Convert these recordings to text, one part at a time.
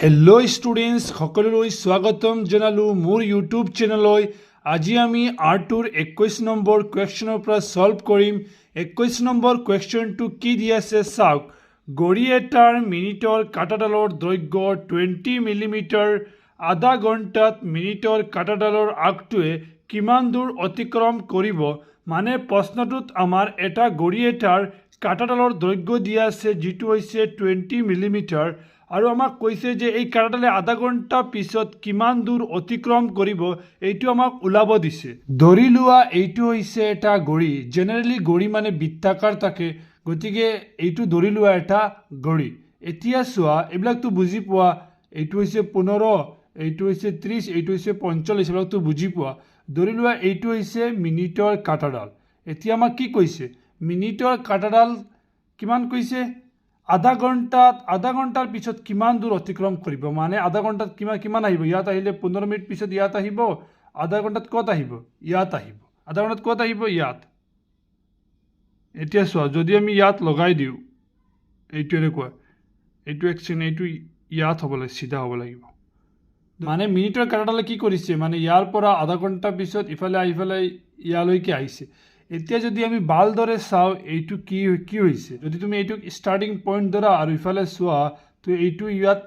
Hello' students সকলোলৈ স্বাগতম জনালোঁ মোৰ ইউটিউব চেনেললৈ। আজি আমি আৰ্টৰ 21 নম্বৰ কুৱেশ্যনৰ পৰা সলভ কৰিম। 21 নম্বৰ কুৱেশ্যনটো কি দি আছে চাওক। গড়ি এটাৰ মিনিটৰ কাঁটাডালৰ দৈৰ্ঘ্য 20 মিলিমিটাৰ। আধা ঘণ্টাত মিনিটৰ কাঁটাডালৰ আগটোৱে কিমান দূৰ অতিক্ৰম কৰিব। মানে প্ৰশ্নটোত আমাৰ এটা গড়ি এটাৰ কাঁটাডালৰ দৈৰ্ঘ্য দিয়া আছে যিটো হৈছে 20 মিলিমিটাৰ আৰু আমাক কৈছে যে এই কাঁটাডালে আধা ঘণ্টা পিছত কিমান দূৰ অতিক্ৰম কৰিব এইটো আমাক ওলাব দিছে। ধৰি লোৱা এইটো হৈছে এটা গড়ি। জেনেৰেলি গড়ি মানে বৃত্তাকাৰ থাকে, গতিকে এইটো ধৰি লোৱা এটা গড়ি। এতিয়া চোৱা এইবিলাকতো বুজি পোৱা, এইটো হৈছে 15, এইটো হৈছে 30, এইটো হৈছে 45, এইবিলাকতো বুজি পোৱা। ধৰি লোৱা এইটো হৈছে মিনিটৰ কাঁটাডাল। এতিয়া আমাক কি কৈছে, মিনিটৰ কাঁটাডাল কিমান কৈছে, আধা ঘণ্টাৰ পিছত কিমান দূৰ অতিক্ৰম কৰিব। মানে আধা ঘণ্টাত কিমান আহিব, ইয়াত আহিলে 15 মিনিট পিছত ইয়াত আহিব, আধা ঘণ্টাত ক'ত আহিব, ইয়াত আহিব, আধা ঘণ্টাত ক'ত আহিব, ইয়াত। এতিয়া চোৱা যদি আমি ইয়াত লগাই দিওঁ, এইটো এনেকুৱা, এইটো একচেন, এইটো ইয়াত হ'ব লাগে, চিধা হ'ব লাগিব। মানে মিনিটৰ কাঁটাডালে কি কৰিছে, মানে ইয়াৰ পৰা আধা ঘণ্টা পিছত ইফালে আহি পেলাই ইয়ালৈকে আহিছে। এতিয়া যদি আমি ভালদৰে চাওঁ এইটো কি হৈছে, যদি তুমি এইটোক ষ্টাৰ্টিং পইণ্ট ধৰা আৰু ইফালে চোৱা তো এইটো ইয়াত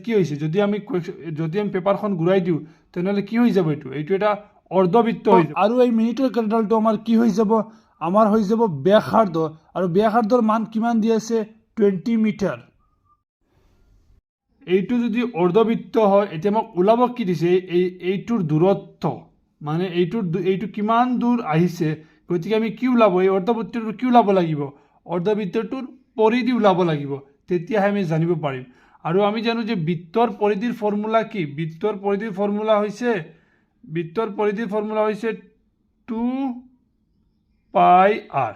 কি হৈছে, যদি আমি পেপাৰখন ঘূৰাই দিওঁ তেনেহ'লে কি হৈ যাব, এইটো এটা অৰ্ধবৃত্ত হৈ যাব। আৰু এই মিনিটৰ কাঁটাডালটো আমাৰ কি হৈ যাব, আমাৰ হৈ যাব ব্যাসাৰ্ধ। আৰু ব্যাসাৰ্ধৰ মান কিমান দি আছে, 20 মিটাৰ। এইটো যদি অৰ্ধবৃত্ত হয়, এতিয়া মোক ওলাব কি দিছে, এইটোৰ দূৰত্ব, মানে এইটো কিমান দূৰ আহিছে। গতিকে আমি কি ওলাব, এই অৰ্ধবৃত্তটোৰ কি ওলাব লাগিব, অৰ্ধবৃত্তটোৰ পৰিধি ওলাব লাগিব, তেতিয়াহে আমি জানিব পাৰিম। আৰু আমি জানো যে বৃত্তৰ পৰিধিৰ ফৰ্মুলা কি, বৃত্তৰ পৰিধিৰ ফৰ্মুলা হৈছে 2πr।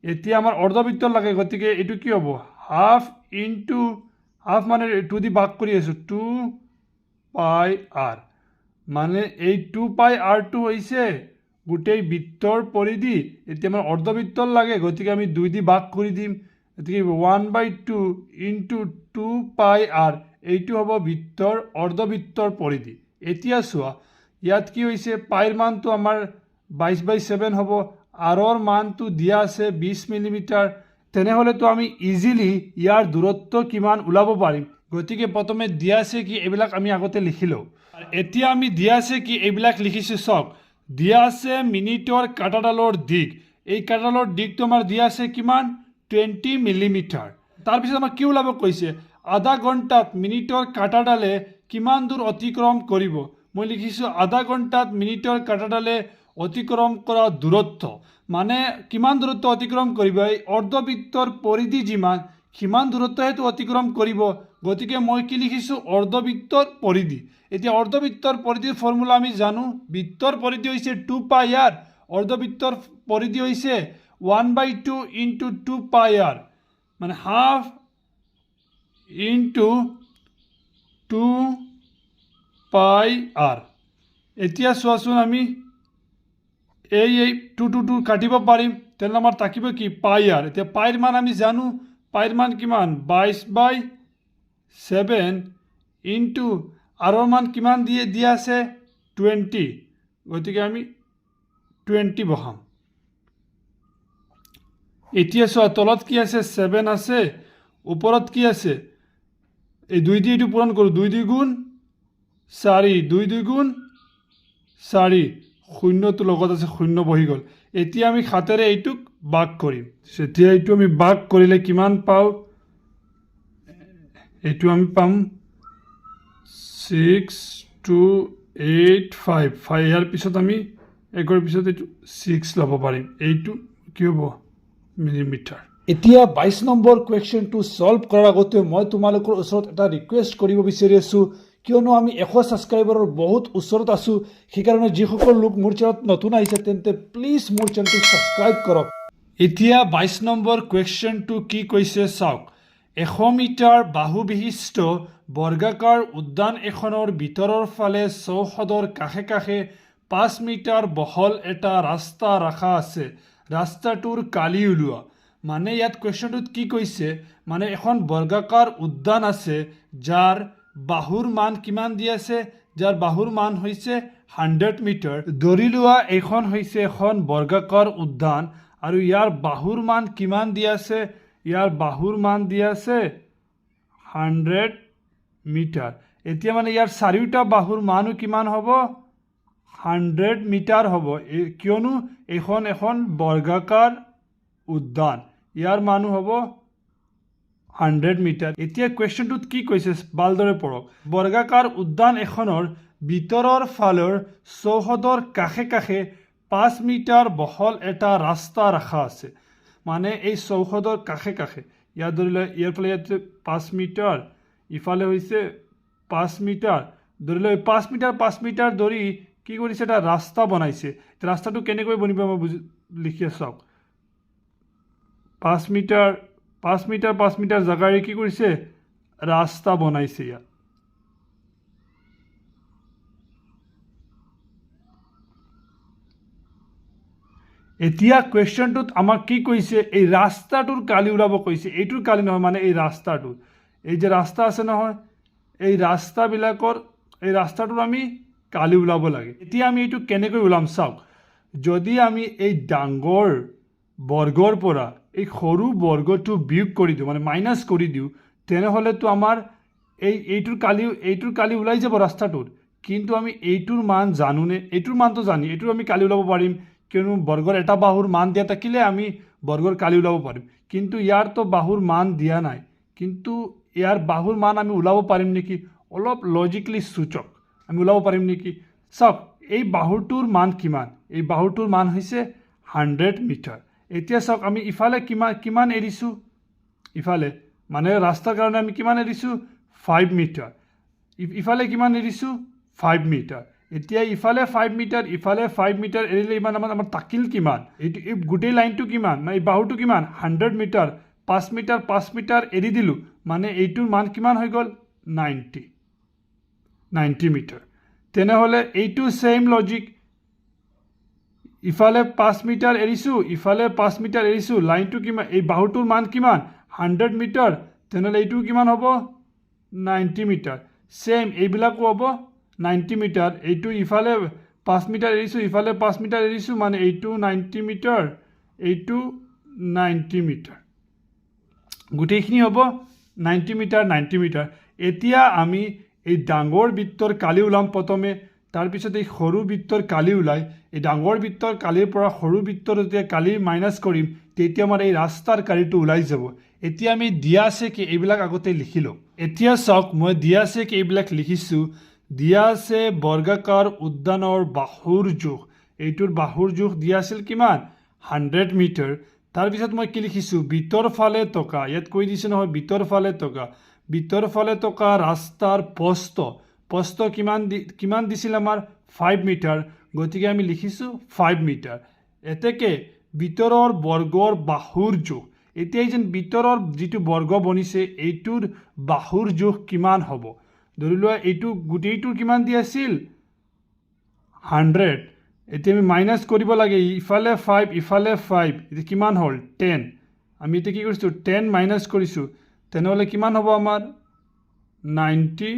এতিয়া আমাৰ অৰ্ধবৃত্ত লাগে, গতিকে এইটো কি হ'ব, হাফ মানে 2 দি ভাগ কৰি আছোঁ, 2πr। মানে এই 2πrটো হৈছে গোটেই বৃত্তৰ পৰিধি। এতিয়া আমাৰ অৰ্ধবৃত্তৰ লাগে, গতিকে আমি 2 দি ভাগ কৰি দিম, গতিকে 1/2 ইনটু 2πr, এইটো হ'ব অৰ্ধবৃত্তৰ পৰিধি। এতিয়া চোৱা ইয়াত কি হৈছে, পাইৰ মানটো আমাৰ 22/7 হ'ব, আৰৰ মানটো দিয়া আছে 20 মিলিমিটাৰ। তেনেহ'লেতো আমি ইজিলি ইয়াৰ দূৰত্ব কিমান ওলাব পাৰিম। গতিকে প্ৰথমে দিয়া আছে কি, এইবিলাক আমি আগতে লিখি লওঁ। এতিয়া আমি দিয়া আছে কি, এইবিলাক লিখিছোঁ চাওক। দিয়া আছে মিনিটৰ কাঁটাডালৰ দিক, এই কাঁটাডালৰ দিকটো আমাৰ দিয়া আছে কিমান, 20 মিলিমিটাৰ। তাৰপিছত আমাক কি ওলাব কৈছে, আধা ঘণ্টাত মিনিটৰ কাঁটাডালে কিমান দূৰ অতিক্ৰম কৰিব। মই লিখিছোঁ আধা ঘণ্টাত মিনিটৰ কাঁটাডালে অতিক্ৰম কৰা দূৰত্ব, মানে কিমান দূৰত্ব অতিক্ৰম কৰিব, এই অৰ্ধবৃত্তৰ পৰিধি যিমান সিমান দূৰত্ব সেইটো অতিক্ৰম কৰিব। গতিকে মই কি লিখিছোঁ, অৰ্ধবৃত্তৰ পৰিধি। এতিয়া অৰ্ধবৃত্তৰ পৰিধিৰ ফৰ্মুলা আমি জানো, বৃত্তৰ পৰিধি হৈছে 2πr, অৰ্ধবৃত্তৰ পৰিধি হৈছে 1/2 ইনটু 2πr, মানে হাফ ইনটু 2πr। এতিয়া চোৱাচোন আমি এই 2 কাটিব পাৰিম, তেনেহ'লে আমাৰ থাকিব কি, πr। এতিয়া পাইৰ মান আমি জানো, পাইৰ মান কিমান, 22/7 ইনটু আৰৰ মান কিমান দিয়া আছে, 20, গতিকে আমি 20 বহাম। এতিয়া চোৱা তলত কি আছে, 7 আছে, ওপৰত কি আছে, এই 2 দি এইটো পূৰণ কৰোঁ, 2 2 গুণ 4, 2 2 গুণ 4, শূন্যটো লগত আছে, শূন্য বহি গ'ল। এতিয়া আমি হাতেৰে এইটোক ভাগ কৰিম। এতিয়া এইটো আমি ভাগ কৰিলে কিমান পাওঁ, এইটো আমি পাম 6285। ইয়াৰ পিছত আমি 1ৰ পিছত এইটো 6 ল'ব পাৰিম, এইটো কি হ'ব, মিলিমিটাৰ। এতিয়া 22 নম্বৰ কুৱেশ্যনটো সলভ কৰাৰ আগতে মই তোমালোকৰ ওচৰত এটা ৰিকুৱেষ্ট কৰিব বিচাৰি আছোঁ, কিয়নো আমি 100 ছাবস্ক্ৰাইবাৰৰ বহুত ওচৰত আছোঁ। সেইকাৰণে যিসকল লোক মোৰ চেনেলত নতুন আহিছে তেন্তে প্লিজ মোৰ চেনেলটো ছাবস্ক্ৰাইব কৰক। এতিয়া 22 নম্বৰ কুৱেশ্যনটো কি কৈছে চাওক। 100 মিটাৰ বাহু বিশিষ্ট বৰ্গাকাৰ উদ্যান এখনৰ ভিতৰৰ ফালে চৌহদৰ কাষে কাষে 5 মিটাৰ বহল এটা ৰাস্তা ৰখা আছে। ৰাস্তাটোৰ কালি ওলোৱা। মানে ইয়াত কুৱেশ্যনটোত কি কৈছে, মানে এখন বৰ্গাকাৰ উদ্যান আছে যাৰ বাহুৰ মান কিমান দি আছে যাৰ বাহুৰ মান হৈছে 100 মিটাৰ ধৰি লোৱা এখন হৈছে এখন বৰ্গাকাৰ উদ্যান আৰু ইয়াৰ বাহুৰ মান কিমান দি আছে ইয়াৰ বাহুৰ মান দি আছে 100 মিটাৰ এতিয়া মানে ইয়াৰ চাৰিওটা বাহুৰ মানো কিমান হ'ব 100 মিটাৰ হ'ব কিয়নো এখন বৰ্গাকাৰ উদ্যান ইয়াৰ মানো হ'ব 100 মিটাৰ এতিয়া কোৱেশ্চনটোত কি কৈছে ভালদৰে পঢ়ক বৰ্গাকাৰ উদ্যান এখনৰ ভিতৰৰ ফালৰ চৌহদৰ কাষে কাষে 5 মিটাৰ বহল এটা ৰাস্তা ৰাখা আছে মানে এই চৌহদৰ কাষে কাষে ইয়াৰ ধৰি লওক ইয়াৰ ফালে ইয়াতে 5 মিটাৰ ইফালে হৈছে 5 মিটাৰ ধৰি লওক 5 মিটাৰ ধৰি কি কৰিছে এটা ৰাস্তা বনাইছে ৰাস্তাটো কেনেকৈ বনিব মই লিখি চাওক 5 মিটাৰ জাগাৰে কি কৰিছে ৰাস্তা বনাইছে ইয়াত এতিয়া কোৱেশ্চনটোত আমাক কি কৈছে এই ৰাস্তাটোৰ কালি ওলাব কৈছে এইটোৰ কালি নহয় মানে এই ৰাস্তাটোৰ এই যে ৰাস্তা আছে নহয় এই ৰাস্তাটোৰ আমি কালি ওলাব লাগে এতিয়া আমি এইটো কেনেকৈ ওলাম চাওক যদি আমি এই ডাঙৰ বৰ্গৰ পৰা এই সৰু বৰ্গটো বিয়োগ কৰি দিওঁ মানে মাইনাছ কৰি দিওঁ তেনেহ'লেতো আমাৰ এইটোৰ কালি ওলাই যাব ৰাস্তাটোৰ কিন্তু আমি এইটোৰ মান জানোনে এইটোৰ মানটো জানি এইটোৰ আমি কালি ওলাব পাৰিম কিয়নো বৰ্গৰ এটা বাহুৰ মান দিয়া থাকিলে আমি বৰ্গৰ কালি ওলাব পাৰিম কিন্তু ইয়াৰতো বাহুৰ মান দিয়া নাই কিন্তু ইয়াৰ বাহুৰ মান আমি ওলাব পাৰিম নেকি অলপ লজিকলি সূচক আমি ওলাব পাৰিম নেকি চাওক এই বাহুটোৰ মান কিমান এই বাহুটোৰ মান হৈছে 100 মিটাৰ এতিয়া চাওক আমি ইফালে কিমান এৰিছোঁ ইফালে মানে ৰাস্তাৰ কাৰণে আমি কিমান এৰিছোঁ 5 মিটাৰ ইফালে কিমান এৰিছোঁ 5 মিটাৰ এতিয়া ইফালে 5 মিটাৰ ইফালে 5 মিটাৰ এৰিলে ইমান আমাৰ তাকিল কিমান এইটো এই গোটেই লাইনটো কিমান মানে এই বাহুটো কিমান 100 মিটাৰ 5 মিটাৰ এৰি দিলোঁ মানে এইটোৰ মান কিমান হৈ গ'ল 90 মিটাৰ তেনেহ'লে এইটো ছেইম লজিক ইফালে 5 মিটাৰ এৰিছোঁ ইফালে 5 মিটাৰ এৰিছোঁ লাইনটো কিমান এই বাহুটোৰ মান কিমান 100 মিটাৰ তেনেহ'লে এইটো কিমান হ'ব 90 মিটাৰ ছেইম এইবিলাকো হ'ব 90 মিটাৰ এইটো ইফালে 5 মিটাৰ এৰিছোঁ ইফালে 5 মিটাৰ এৰিছোঁ মানে এইটো 90 মিটাৰ এইটো 90 মিটাৰ গোটেইখিনি হ'ব 90 মিটাৰ এতিয়া আমি এই ডাঙৰ বৃত্তৰ কালি ওলাম প্ৰথমে তাৰপিছত এই সৰু বৃত্তৰ কালি ওলাই এই ডাঙৰ বৃত্তৰ কালিৰ পৰা সৰু বৃত্তৰ যেতিয়া কালি মাইনাছ কৰিম তেতিয়া আমাৰ এই ৰাস্তাৰ কালিটো ওলাই যাব এতিয়া আমি দিয়া আছে কি এইবিলাক আগতে লিখি লওঁ এতিয়া চাওক মই দিয়া আছে কি এইবিলাক লিখিছোঁ দিয়া আছে বৰ্গাকাৰ উদ্যানৰ বাহুৰ জোখ এইটোৰ বাহুৰ জোখ দিয়া আছিল কিমান 100 মিটাৰ তাৰপিছত মই কি লিখিছোঁ ভিতৰ ফালে টকা ইয়াত কৈ দিছে নহয় ভিতৰ ফালে টকা ৰাস্তাৰ প্ৰস্থ কিমান দিছিল আমাৰ 5 মিটাৰ গতিকে আমি লিখিছোঁ 5 মিটাৰ এতেকে ভিতৰৰ বৰ্গৰ বাহুৰ জোখ এতিয়া যেন ভিতৰৰ যিটো বৰ্গ বনিছে এইটোৰ বাহুৰ জোখ কিমান হ'ব ধৰি লোৱা এইটো গোটেইটোৰ কিমান দি আছিল 100 এতিয়া আমি মাইনাছ কৰিব লাগে ইফালে 5 এতিয়া কিমান হ'ল 10 আমি এতিয়া কি কৰিছোঁ 10 মাইনাছ কৰিছোঁ তেনেহ'লে কিমান হ'ব আমাৰ 90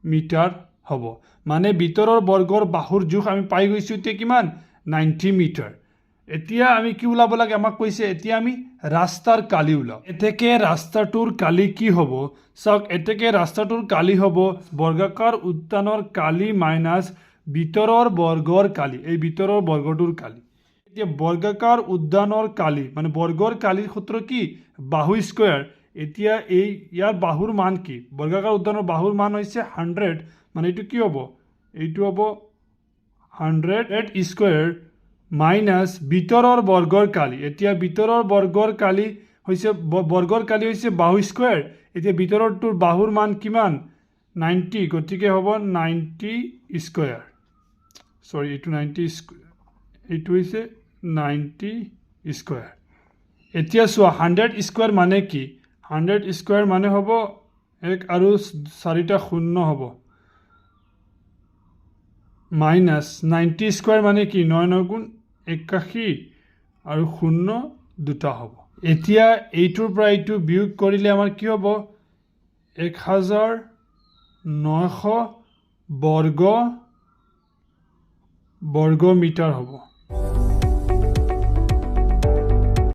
মিটাৰ হ'ব মানে ভিতৰৰ বৰ্গৰ বাহুৰ জোখ আমি পাই গৈছোঁ এতিয়া কিমান 90 মিটাৰ এতিয়া আমি কি ওলাব লাগে আমাক কৈছে এতিয়া আমি ৰাস্তাৰ কালি ওলাওঁ এতেকে ৰাস্তাটোৰ কালি কি হ'ব চাওক এতেকে ৰাস্তাটোৰ কালি হ'ব বৰ্গাকাৰ উদ্যানৰ কালি মাইনাছ ভিতৰৰ বৰ্গৰ কালি এই ভিতৰৰ বৰ্গটোৰ কালি এতিয়া বৰ্গাকাৰ উদ্যানৰ কালি মানে বৰ্গৰ কালিৰ সূত্ৰ কি বাহু স্কোয়াৰ এতিয়া ইয়াৰ বাহুৰ মান কি বৰ্গাকাৰ উদ্যানৰ বাহুৰ মান হৈছে 100 মানে এইটো কি হ'ব এইটো হ'ব 100 স্কোয়াৰ মাইনাছ ভিতৰৰ বৰ্গৰ কালি এতিয়া ভিতৰৰ বৰ্গৰ কালি হৈছে বাহু স্কোয়াৰ এতিয়া ভিতৰৰটোৰ বাহুৰ মান কিমান 90 গতিকে হ'ব 90 স্কোয়াৰ এইটো 90 এইটো হৈছে 90 স্কোয়াৰ এতিয়া চোৱা 100 স্কোয়াৰ মানে কি 100 স্কোয়াৰ মানে হ'ব 1 আৰু 4টা শূন্য হ'ব মাইনাছ 90 স্কোয়াৰ মানে কি 9 9 গুণ 81 আৰু শূন্য 2টা হ'ব এতিয়া এইটোৰ পৰা এইটো বিয়োগ কৰিলে আমাৰ কি হ'ব 1000 900 বৰ্গ মিটাৰ হ'ব।